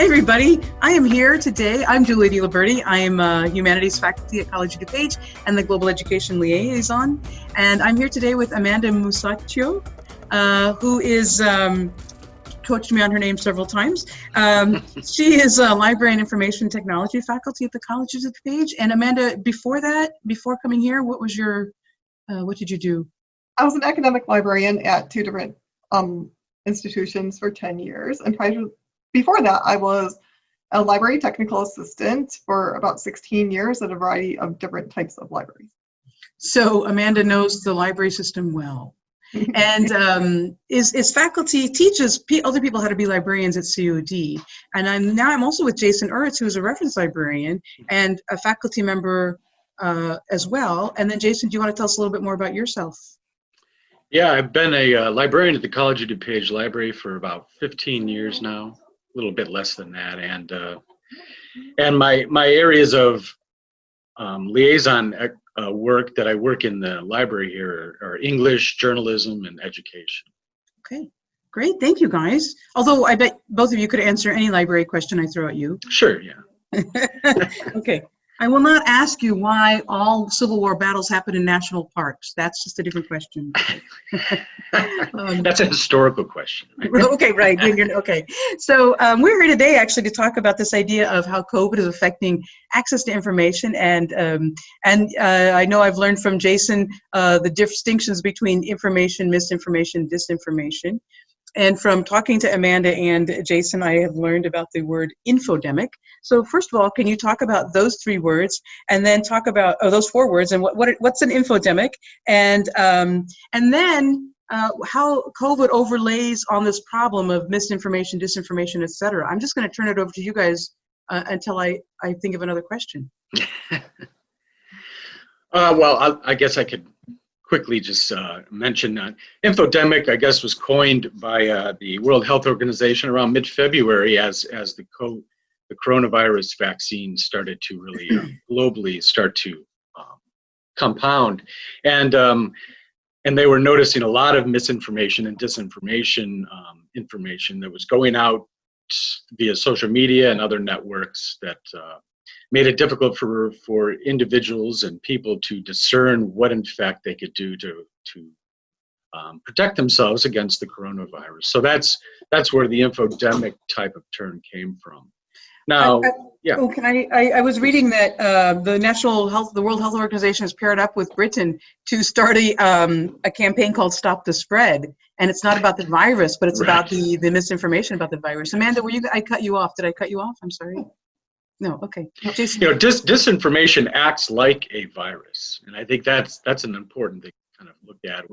Hi, everybody. I am here today. I'm diLiberti. I am a humanities faculty at College of DuPage and the Global Education Liaison. And I'm here today with Amanda Musacchio, who is coached me on her name several times. She is a Library and Information Technology faculty at the College of DuPage. And Amanda, before coming here, what did you do? I was an academic librarian at two different institutions for 10 years. And before that, I was a library technical assistant for about 16 years at a variety of different types of libraries. So Amanda knows the library system well. And is faculty, teaches other people how to be librarians at COD. And I'm also with Jason Ertz, who's a reference librarian and a faculty member as well. And then Jason, do you want to tell us a little bit more about yourself? Yeah, I've been a librarian at the College of DuPage Library for about 15 years now, a little bit less than that. And my areas of liaison work that I work in the library here are English, journalism, and education. Okay, great. Thank you, guys. Although I bet both of you could answer any library question I throw at you. Sure, yeah. Okay. I will not ask you why all Civil War battles happen in national parks. That's just a different question. That's a historical question. Okay, right. Okay. So we're here today actually to talk about this idea of how COVID is affecting access to information. And I know I've learned from Jason the distinctions between information, misinformation, disinformation. And from talking to Amanda and Jason, I have learned about the word infodemic. So first of all, can you talk about those three words and then talk about those four words and what's an infodemic and then how COVID overlays on this problem of misinformation, disinformation, etc. I'm just going to turn it over to you guys until I think of another question. Well, I guess I could quickly just mention that infodemic, I guess, was coined by the World Health Organization around mid-February as the coronavirus vaccine started to really globally start to compound, and they were noticing a lot of misinformation and disinformation information that was going out via social media and other networks that made it difficult for individuals and people to discern what in fact they could do to protect themselves against the coronavirus. So that's where the infodemic type of term came from. Now, yeah. Oh, I was reading that the World Health Organization has paired up with Britain to start a campaign called Stop the Spread. And it's not about the virus, but it's about the misinformation about the virus. Amanda, I cut you off. Did I cut you off? I'm sorry. No, okay. Jason. Disinformation acts like a virus, and I think that's an important thing to kind of look at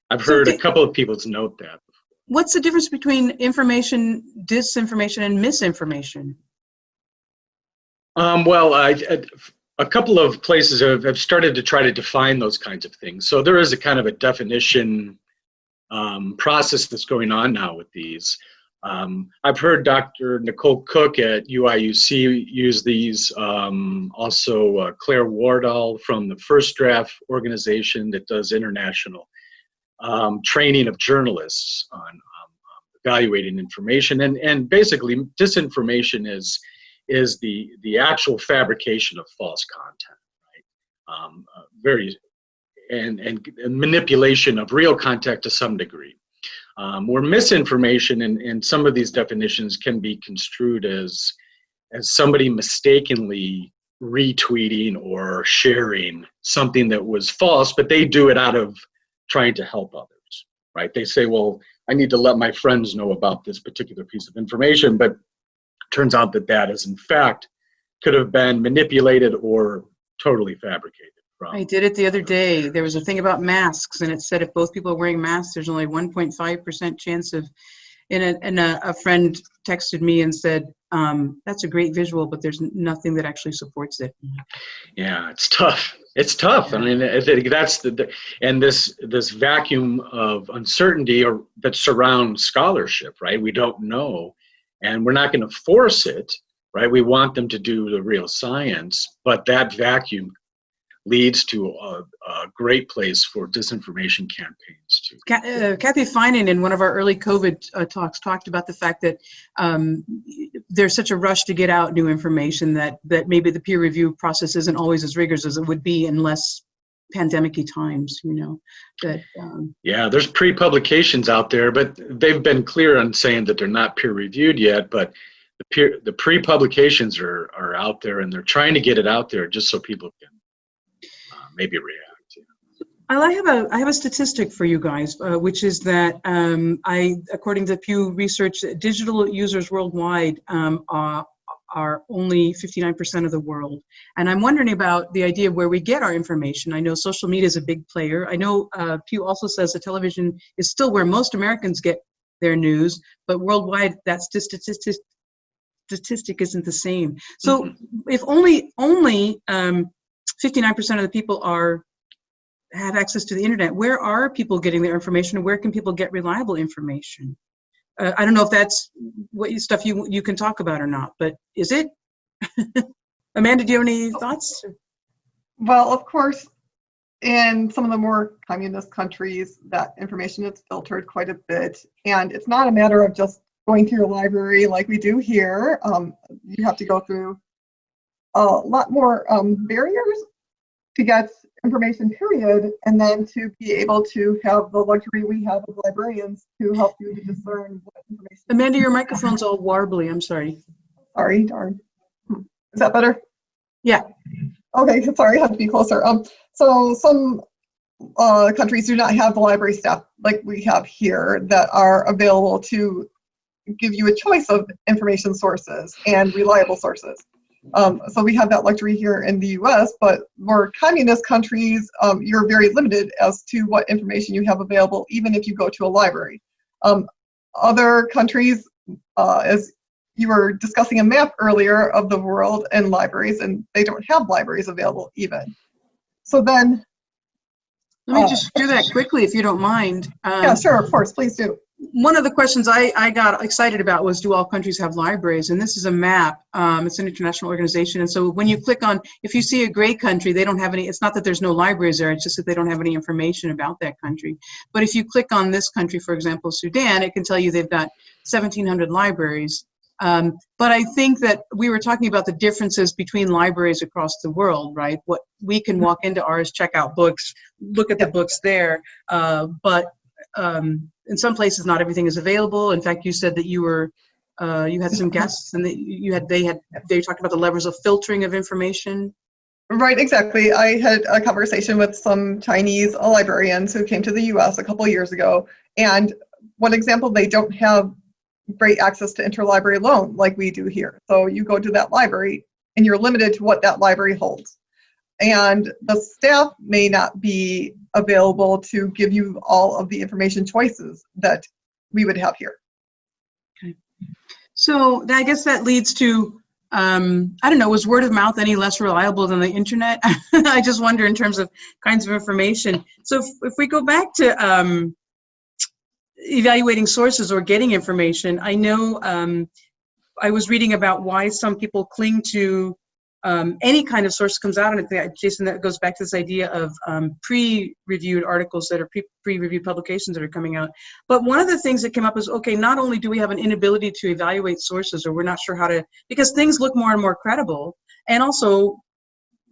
I've heard a couple of people note that. What's the difference between information, disinformation, and misinformation? Well, a couple of places have started to try to define those kinds of things. So there is a kind of a definition process that's going on now with these. I've heard Dr. Nicole Cook at UIUC use these, also Claire Wardall from the First Draft organization that does international training of journalists on evaluating information. And basically disinformation is the actual fabrication of false content, right? And manipulation of real content to some degree. Where misinformation in some of these definitions can be construed as somebody mistakenly retweeting or sharing something that was false, but they do it out of trying to help others, right? They say, well, I need to let my friends know about this particular piece of information, but turns out that is in fact could have been manipulated or totally fabricated. I did it the other day. There was a thing about masks, and it said if both people are wearing masks, there's only 1.5% chance of. And a friend texted me and said, "That's a great visual, but there's nothing that actually supports it." Yeah, it's tough. It's tough. I mean, I think that's and this vacuum of uncertainty that surrounds scholarship, right? We don't know, and we're not going to force it, right? We want them to do the real science, but that vacuum leads to great place for disinformation campaigns too. Kathy Finan in one of our early COVID talks talked about the fact that there's such a rush to get out new information that maybe the peer review process isn't always as rigorous as it would be in less pandemic-y times, Yeah, there's pre-publications out there, but they've been clear on saying that they're not peer-reviewed yet, but the pre-publications are out there, and they're trying to get it out there just so people can maybe react. I have a statistic for you guys, which is that according to Pew Research, digital users worldwide are only 59% of the world. And I'm wondering about the idea of where we get our information. I know social media is a big player. I know Pew also says that television is still where most Americans get their news, but worldwide that statistic isn't the same. So if only 59% of the people have access to the internet, where are people getting their information, and where can people get reliable information? I don't know if that's what stuff you can talk about or not, but is it? Amanda, do you have any thoughts? Well, of course, in some of the more communist countries, that information is filtered quite a bit, and it's not a matter of just going to your library like we do here. You have to go through a lot more barriers to get information, period, and then to be able to have the luxury we have of librarians to help you to discern what information. Amanda, your microphone's all warbly. I'm sorry. Sorry, darn. Is that better? Yeah. Okay, sorry, I have to be closer. So some countries do not have the library staff like we have here that are available to give you a choice of information sources and reliable sources. So we have that luxury here in the US, but more communist countries, you're very limited as to what information you have available, even if you go to a library. Other countries, as you were discussing a map earlier of the world and libraries, and they don't have libraries available even. So then... Let me just do that quickly, if you don't mind. Yeah, sure, of course, please do. One of the questions I got excited about was, do all countries have libraries? And this is a map. It's an international organization. And so when you click on, if you see a gray country, they don't have any, it's not that there's no libraries there, it's just that they don't have any information about that country. But if you click on this country, for example, Sudan, it can tell you they've got 1,700 libraries. But I think that we were talking about the differences between libraries across the world, right? What we can walk into ours, check out books, look at the books there, but in some places not everything is available. In fact, you said that you had some guests and that they talked about the levels of filtering of information. Right, exactly. I had a conversation with some Chinese librarians who came to the US a couple of years ago, and one example, they don't have great access to interlibrary loan like we do here. So you go to that library and you're limited to what that library holds. And the staff may not be available to give you all of the information choices that we would have here. Okay. So I guess that leads to, I don't know, was word of mouth any less reliable than the internet? I just wonder in terms of kinds of information. So if we go back to evaluating sources or getting information, I know I was reading about why some people cling to any kind of source comes out, and Jason, that goes back to this idea of pre-reviewed articles that are pre-reviewed publications that are coming out. But one of the things that came up is, okay, not only do we have an inability to evaluate sources, or we're not sure how to, because things look more and more credible, and also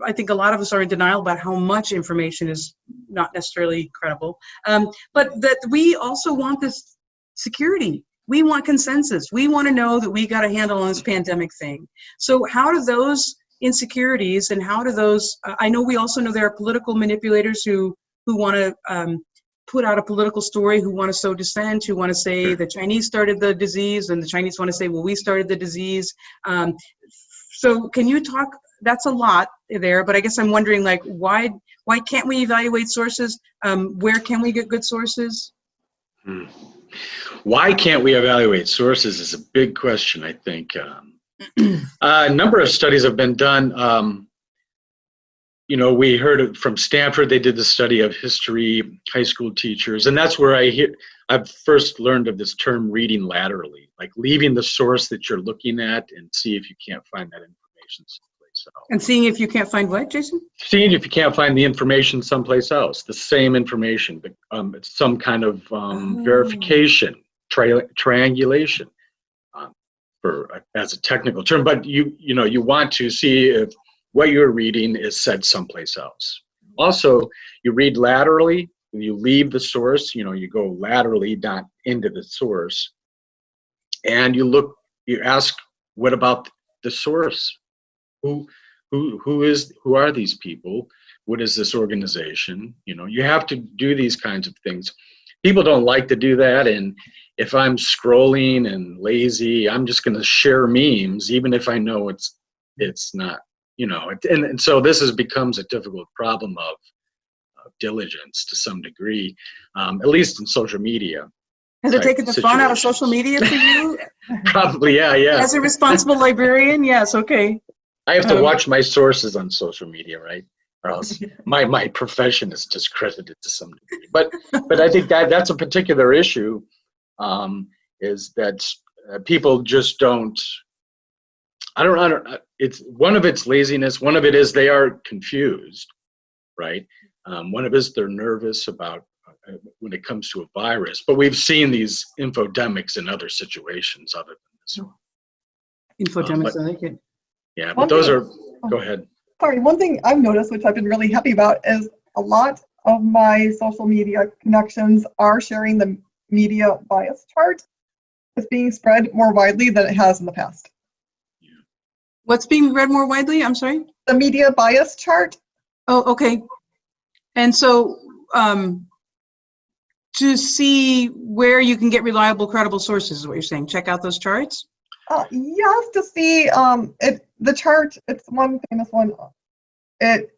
I think a lot of us are in denial about how much information is not necessarily credible, but that we also want this security. We want consensus. We want to know that we got a handle on this pandemic thing. So how do those insecurities and how do those, I know we also know there are political manipulators who want to put out a political story, who want to sow dissent, who want to say the Chinese started the disease, and the Chinese want to say, well, we started the disease. So can you talk, that's a lot there, but I guess I'm wondering, like, why can't we evaluate sources? Where can we get good sources? Why can't we evaluate sources is a big question, I think. A number of studies have been done. You know, we heard it from Stanford. They did the study of history, high school teachers, and that's where I've first learned of this term reading laterally, like leaving the source that you're looking at and see if you can't find that information someplace So, And seeing if you can't find what, Jason? seeing if you can't find the information someplace else, the same information, but it's some kind of verification, triangulation, as a technical term. But you want to see if what you're reading is said someplace else. Also, you read laterally. You leave the source. You go laterally, not into the source, and you ask, what about the source? Who are these people? What is this organization? You have to do these kinds of things. People don't like to do that, and if I'm scrolling and lazy, I'm just going to share memes, even if I know it's not. And so this becomes a difficult problem of diligence to some degree, at least in social media. Has it taken the fun out of social media for you? Probably, yeah. As a responsible librarian, yes, okay. I have to watch my sources on social media, right? Or else my profession is discredited to some degree. But I think that's a particular issue, is that people just don't. I don't. It's one of it's laziness. One of it is they are confused, right? One of it is they're nervous about when it comes to a virus. But we've seen these infodemics in other situations other than this. Infodemics, I like it. Yeah, but those are. Go ahead. Sorry, one thing I've noticed, which I've been really happy about, is a lot of my social media connections are sharing the media bias chart. It's being spread more widely than it has in the past. Yeah. What's being read more widely? I'm sorry? The media bias chart. Oh, okay. And so to see where you can get reliable, credible sources is what you're saying. Check out those charts? Yes, to see the chart, it's one famous one. It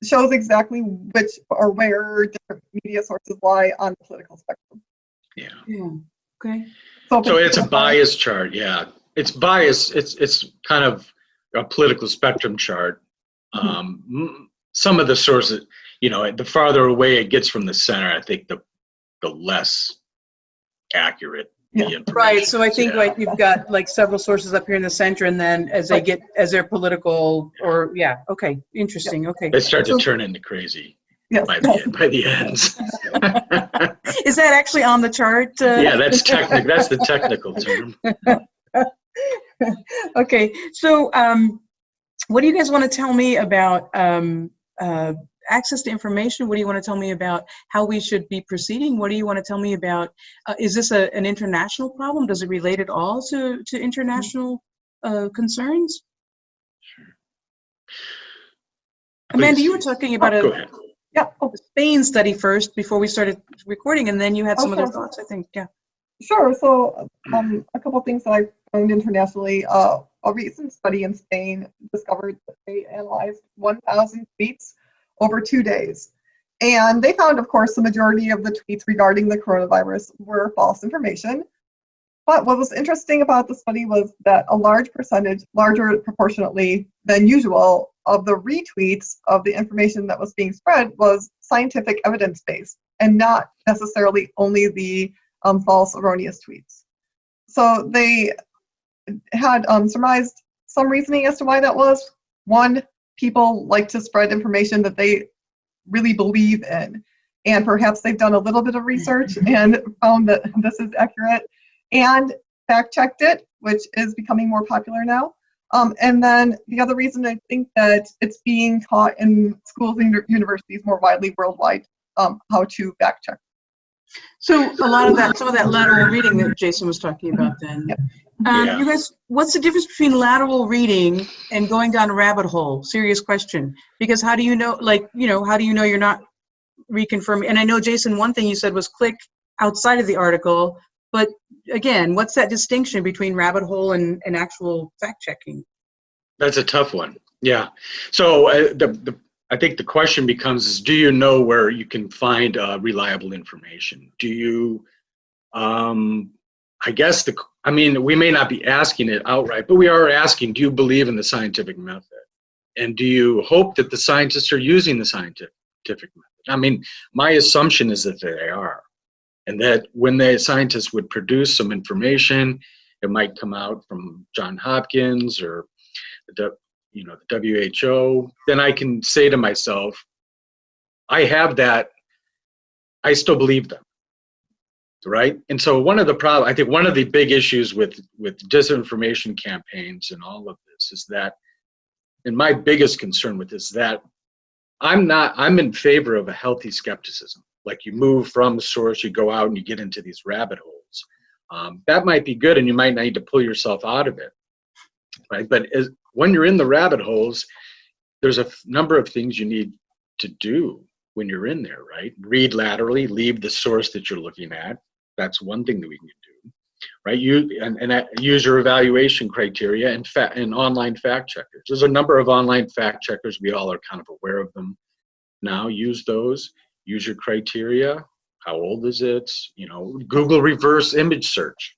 shows exactly which or where different media sources lie on the political spectrum. Yeah. Okay. So it's a bias chart, yeah. It's bias, it's kind of a political spectrum chart. Some of the sources, the farther away it gets from the center, I think the less accurate the information. Right, so I think like you've got like several sources up here in the center, and then as they're political, or okay, interesting, okay. They start to turn into crazy by the ends. Is that actually on the chart? Yeah, that's the technical term. Okay, so what do you guys want to tell me about access to information? What do you want to tell me about how we should be proceeding? What do you want to tell me about, is this an international problem? Does it relate at all to international concerns? Sure. Amanda, you were talking about go ahead. a Spain study first before we started recording, and then you had some other thoughts, I think, Sure, so a couple of things that I found internationally. A recent study in Spain discovered that they analyzed 1,000 tweets over 2 days. And they found, of course, the majority of the tweets regarding the coronavirus were false information. But what was interesting about the study was that a large percentage, larger proportionately than usual, of the retweets of the information that was being spread was scientific evidence-based and not necessarily only the false, erroneous tweets. So they had surmised some reasoning as to why that was. One, people like to spread information that they really believe in, and perhaps they've done a little bit of research and found that this is accurate and fact-checked it, which is becoming more popular now. And then the other reason I think that it's being taught in schools and universities more widely worldwide, how to fact-check. So a lot of that, some of that lateral reading that Jason was talking about then. Yep. You guys, what's the difference between lateral reading and going down a rabbit hole? Serious question. Because how do you know, how do you know you're not reconfirming? And I know, Jason, one thing you said was click outside of the article, but again, what's that distinction between rabbit hole and actual fact checking? That's a tough one. Yeah. So I think the question becomes is, do you know where you can find reliable information? Do you, we may not be asking it outright, but we are asking, do you believe in the scientific method? And do you hope that the scientists are using the scientific method? I mean, my assumption is that they are. And that when the scientists would produce some information, it might come out from Johns Hopkins or the you know, the WHO, then I can say to myself, I have that, I still believe them, right? And so one of the I think one of the big issues with disinformation campaigns and all of this is that, and my biggest concern with this is that I'm in favor of a healthy skepticism. Like, you move from the source, you go out and you get into these rabbit holes. That might be good, and you might need to pull yourself out of it, right? But when you're in the rabbit holes, there's a number of things you need to do when you're in there, right? Read laterally, leave the source that you're looking at. That's one thing that we can do, right? Use your evaluation criteria and online fact checkers. There's a number of online fact checkers. We all are kind of aware of them now. Use those. Use your criteria. How old is it? You know, Google reverse image search,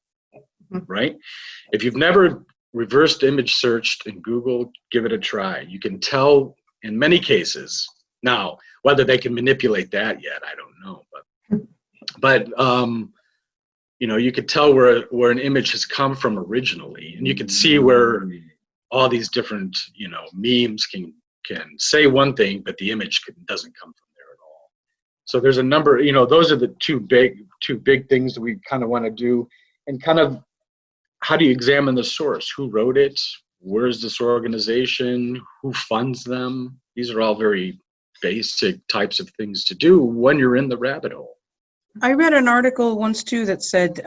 right? If you've never reversed image searched in Google, give it a try. You can tell in many cases. Now, whether they can manipulate that yet, I don't know. But you know, you could tell where an image has come from originally, and you can see where all these different, you know, memes can say one thing, but the image doesn't come from there at all. So there's a number, you know, those are the two big things that we kind of want to do, and kind of how do you examine the source? Who wrote it? Where's this organization? Who funds them? These are all very basic types of things to do when you're in the rabbit hole. I read an article once too that said,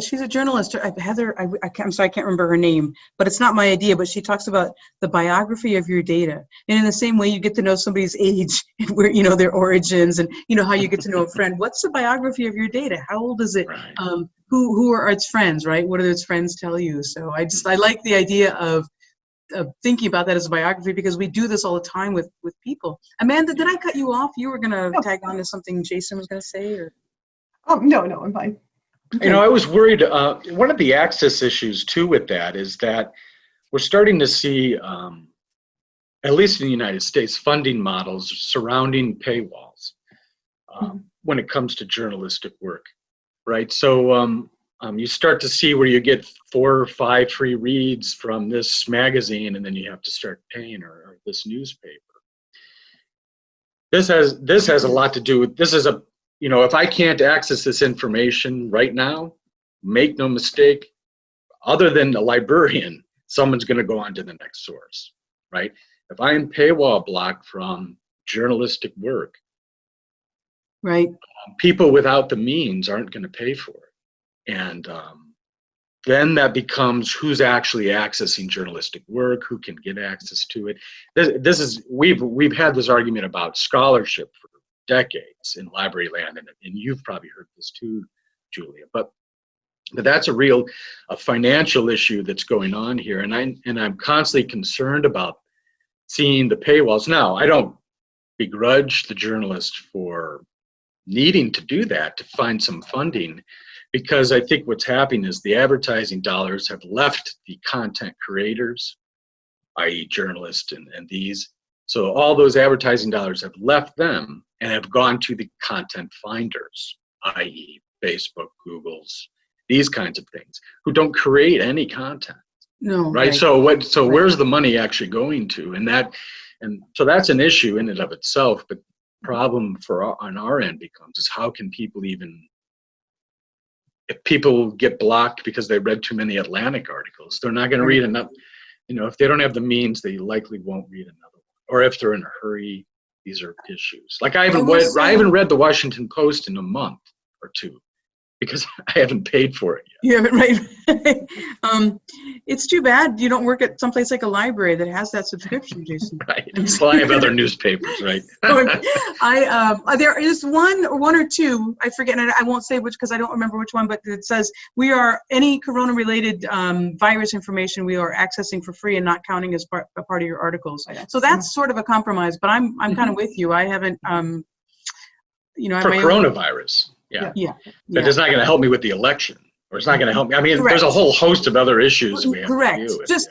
she's a journalist, Heather, I'm sorry, I can't remember her name, but it's not my idea, but she talks about the biography of your data. And in the same way you get to know somebody's age, where, you know, their origins, and, you know, how you get to know a friend. What's the biography of your data? How old is it? Right. Who are its friends, right? What do its friends tell you? So I like the idea of thinking about that as a biography, because we do this all the time with people. Amanda, did I cut you off? You were going to tag on to something Jason was going to say, or? No, I'm fine. You know, I was worried, one of the access issues too with that is that we're starting to see, at least in the United States, funding models surrounding paywalls when it comes to journalistic work, right? So you start to see where you get 4 or 5 free reads from this magazine, and then you have to start paying, or this newspaper. This has a lot to do with, you know, if I can't access this information right now, make no mistake, other than a librarian, someone's going to go on to the next source, right? If I am paywall blocked from journalistic work, right, people without the means aren't going to pay for it. And then that becomes who's actually accessing journalistic work, who can get access to it. We've had this argument about scholarship for decades in library land, and you've probably heard this too, Julia. But that's a financial issue that's going on here, and I'm constantly concerned about seeing the paywalls. Now, I don't begrudge the journalist for needing to do that, to find some funding, because I think what's happening is the advertising dollars have left the content creators, i.e. journalists and these. So all those advertising dollars have left them and have gone to the content finders, i.e. Facebook, Google's, these kinds of things, who don't create any content. No. Right? So where's the money actually going to? And so that's an issue in and of itself, but problem on our end becomes is how can people if people get blocked because they read too many Atlantic articles, they're not going to read enough. You know, if they don't have the means, they likely won't read another one. Or if they're in a hurry, these are issues. Like I haven't read the Washington Post in a month or two because I haven't paid for it yet. You haven't, right? It's too bad you don't work at someplace like a library that has that subscription, Jason. Right. So I have other newspapers, right? There is one or two, I forget, and I won't say which because I don't remember which one, but it says any corona-related virus information we are accessing for free and not counting as a part of your articles. So that's sort of a compromise, but I'm kind of with you. I haven't, you know, for coronavirus. Yeah. But it's not going to help me with the election, or it's not going to help me. I mean, Correct. There's a whole host of other issues we have Correct. to deal with. Just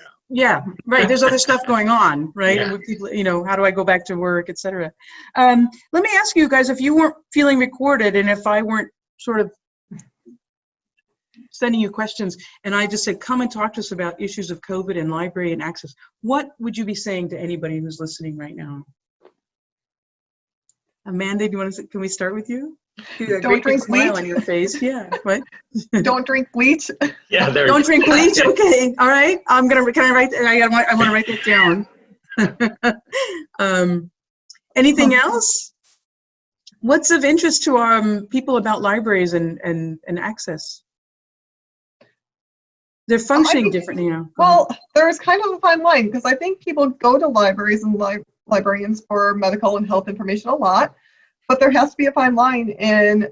right. There's other stuff going on, right? Yeah. And with people, you know, how do I go back to work, etc. Let me ask you guys, if you weren't feeling recorded, and if I weren't sort of sending you questions, and I just said, come and talk to us about issues of COVID and library and access. What would you be saying to anybody who's listening right now? Amanda, do you want to? Can we start with you? Don't drink smile bleach. on your face. Yeah. What? Don't drink bleach. Yeah, there. Don't drink bleach. Okay. All right. I'm gonna. Can I write? I want to write that down. Anything else? What's of interest to people about libraries and access? They're functioning differently now. Well, there's kind of a fine line, because I think people go to libraries and librarians for medical and health information a lot, but there has to be a fine line in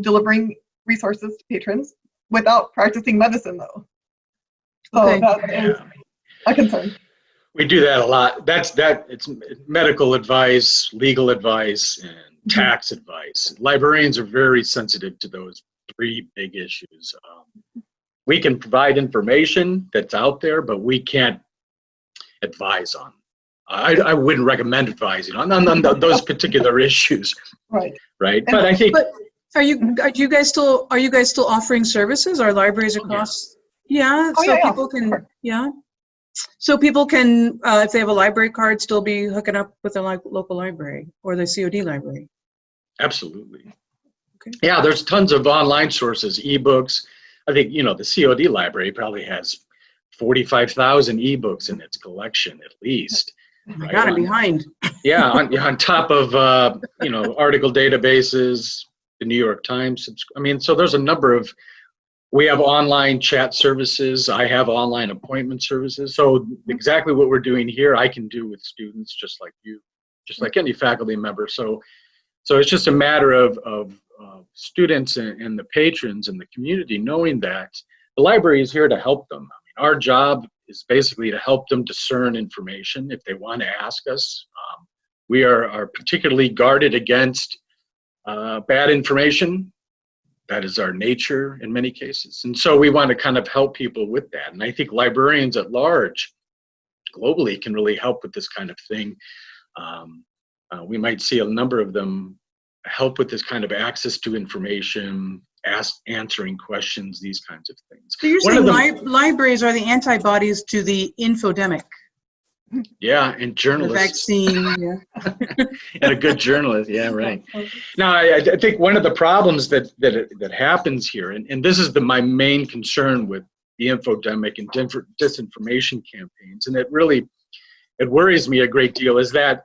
delivering resources to patrons without practicing medicine, though. So Okay. that is a concern. We do that a lot. It's medical advice, legal advice, and tax advice. Librarians are very sensitive to those three big issues. We can provide information that's out there, but we can't advise on. I wouldn't recommend advising on those particular issues. Right. Right. But I think. But are you guys still offering services? Are libraries across? Yeah. So people can. Yeah. So people can, if they have a library card, still be hooking up with their local library or the COD library. Absolutely. Okay. Yeah, there's tons of online sources, ebooks. I think, the COD library probably has 45,000 ebooks in its collection, at least. Oh my God, I'm behind. Yeah, on top of, article databases, the New York Times. So there's a number of, we have online chat services. I have online appointment services. So exactly what we're doing here, I can do with students just like you, just like any faculty member. So it's just a matter of students and the patrons and the community knowing that the library is here to help them. Our job is basically to help them discern information if they want to ask us. We are particularly guarded against bad information. That is our nature in many cases. And so we want to kind of help people with that. And I think librarians at large, globally, can really help with this kind of thing. We might see a number of them help with this kind of access to information, answering questions, these kinds of things. So you're saying libraries are the antibodies to the infodemic. Yeah, and journalists. The vaccine, yeah. And a good journalist, yeah, right. Now, I think one of the problems that happens here, and this is my main concern with the infodemic and disinformation campaigns, and it worries me a great deal, is that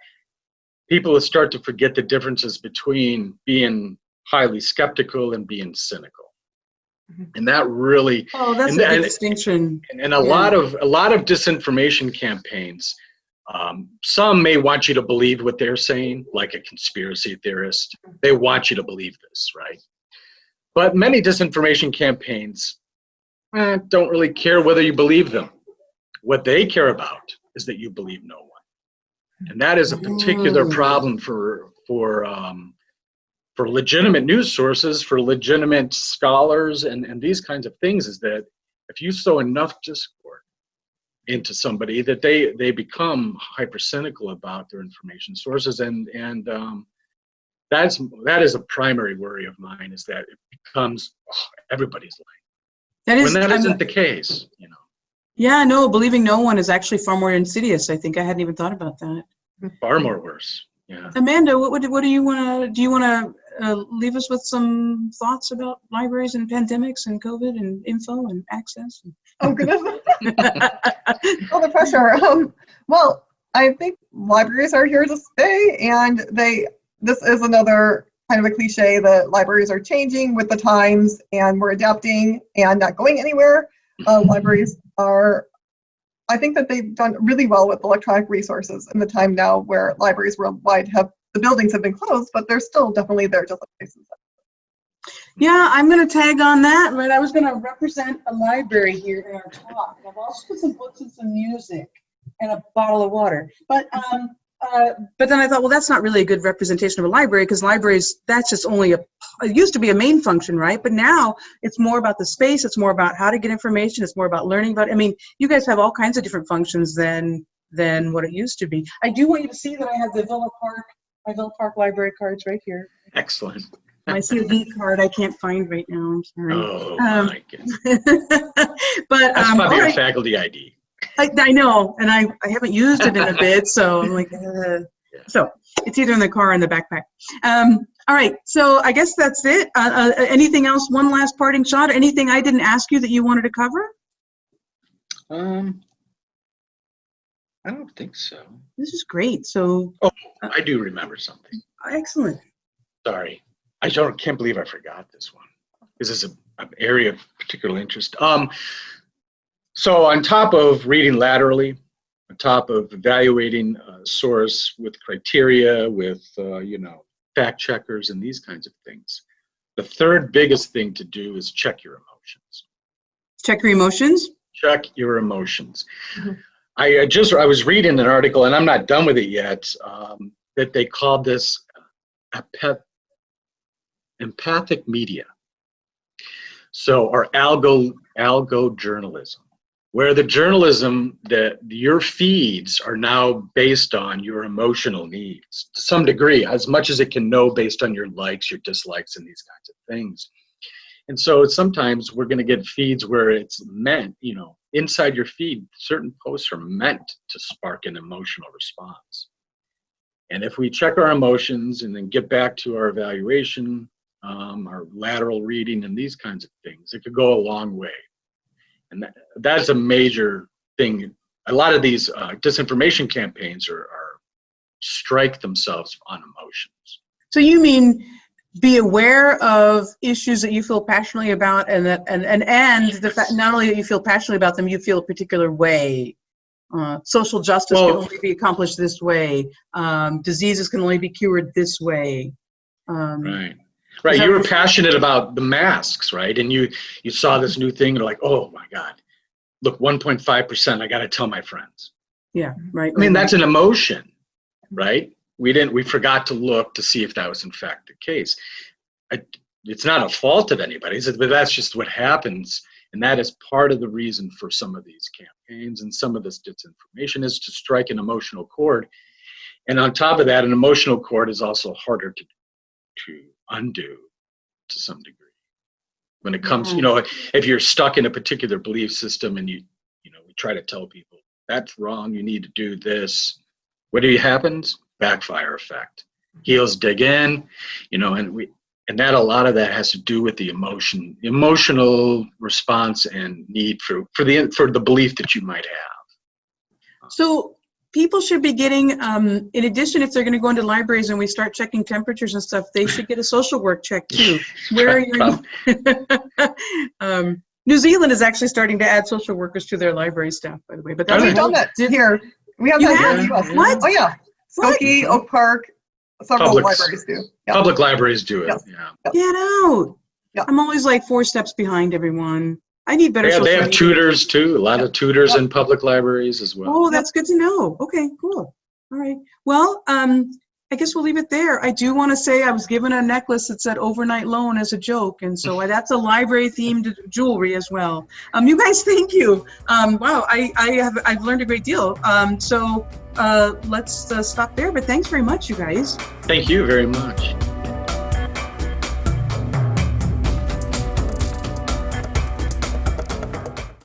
people start to forget the differences between being highly skeptical and being cynical. And that really, that's a big distinction. And a lot of disinformation campaigns, some may want you to believe what they're saying, like a conspiracy theorist. They want you to believe this, right? But many disinformation campaigns don't really care whether you believe them. What they care about is that you believe no one. And that is a particular problem for legitimate news sources, for legitimate scholars, and these kinds of things, is that if you sow enough discord into somebody, that they become hyper-cynical about their information sources, and that is a primary worry of mine, is that it becomes everybody's lying. When that isn't the case, Yeah, no, believing no one is actually far more insidious. I think I hadn't even thought about that. Far more worse. Yeah. Amanda, what do you want to? Do you want to leave us with some thoughts about libraries and pandemics and COVID and info and access? Oh goodness! All the pressure. Well, I think libraries are here to stay, and this is another kind of a cliche that libraries are changing with the times, and we're adapting and not going anywhere. Libraries are. I think that they've done really well with electronic resources in the time now where libraries worldwide the buildings have been closed, but they're still definitely there, just like Jason said. Yeah, I'm going to tag on that. Right, I was going to represent a library here in our talk. I've also put some books and some music and a bottle of water. But then I thought, well, that's not really a good representation of a library, because libraries, that's just only it used to be a main function, right? But now it's more about the space. It's more about how to get information. It's more about learning about it. I mean, you guys have all kinds of different functions than what it used to be. I do want you to see that I have my Villa Park library cards right here. Excellent. My COD card I can't find right now. I'm sorry. Oh my goodness. But That's probably all your right. faculty ID. I know, and I haven't used it in a bit, so I'm like, So it's either in the car or in the backpack. All right, so I guess that's it. Anything else? One last parting shot? Anything I didn't ask you that you wanted to cover? I don't think so. This is great. So. Oh, I do remember something. Excellent. Sorry, can't believe I forgot this one. This is an area of particular interest. So on top of reading laterally, on top of evaluating a source with criteria, with fact checkers and these kinds of things, the third biggest thing to do is check your emotions. Check your emotions? Check your emotions. Mm-hmm. I was reading an article, and I'm not done with it yet, that they called this empathic media. So, or algo journalism, where the journalism that your feeds are now based on your emotional needs to some degree, as much as it can know based on your likes, your dislikes, and these kinds of things. And so sometimes we're going to get feeds where it's meant, inside your feed, certain posts are meant to spark an emotional response. And if we check our emotions and then get back to our evaluation, our lateral reading and these kinds of things, it could go a long way. And that's a major thing. A lot of these disinformation campaigns are strike themselves on emotions. So you mean be aware of issues that you feel passionately about, and the fact not only that you feel passionately about them, you feel a particular way. Social justice can only be accomplished this way. Diseases can only be cured this way. Right. You were passionate about the masks, right? And you saw this new thing, and you're like, oh my God, look, 1.5%, I got to tell my friends. Yeah, right. I mean, that's an emotion, right? We forgot to look to see if that was in fact the case. It's not a fault of anybody's, but that's just what happens. And that is part of the reason for some of these campaigns and some of this disinformation is to strike an emotional chord. And on top of that, an emotional chord is also harder to undo to some degree. When it comes, if you're stuck in a particular belief system and we try to tell people that's wrong, you need to do this. What happens? Backfire effect. Heels dig in, and that a lot of that has to do with the emotional response and need for the belief that you might have. So people should be getting, in addition, if they're going to go into libraries and we start checking temperatures and stuff, they should get a social work check too. Where are your New Zealand is actually starting to add social workers to their library staff, by the way. But that's we've done that here. We have You that have? here in the US. What? Oh yeah, Skokie, Oak Park, several libraries do. Yeah. Public libraries do it. Yes. Yeah. Get out. Yeah. I'm always like 4 steps behind everyone. I need better social They have media. tutors too. A lot of tutors in public libraries as well. Oh, that's good to know. Okay, cool. All right. Well, I guess we'll leave it there. I do want to say I was given a necklace that said overnight loan as a joke, and so that's a library-themed jewelry as well. You guys, thank you. Wow, I've learned a great deal. So let's stop there. But thanks very much, you guys. Thank you very much.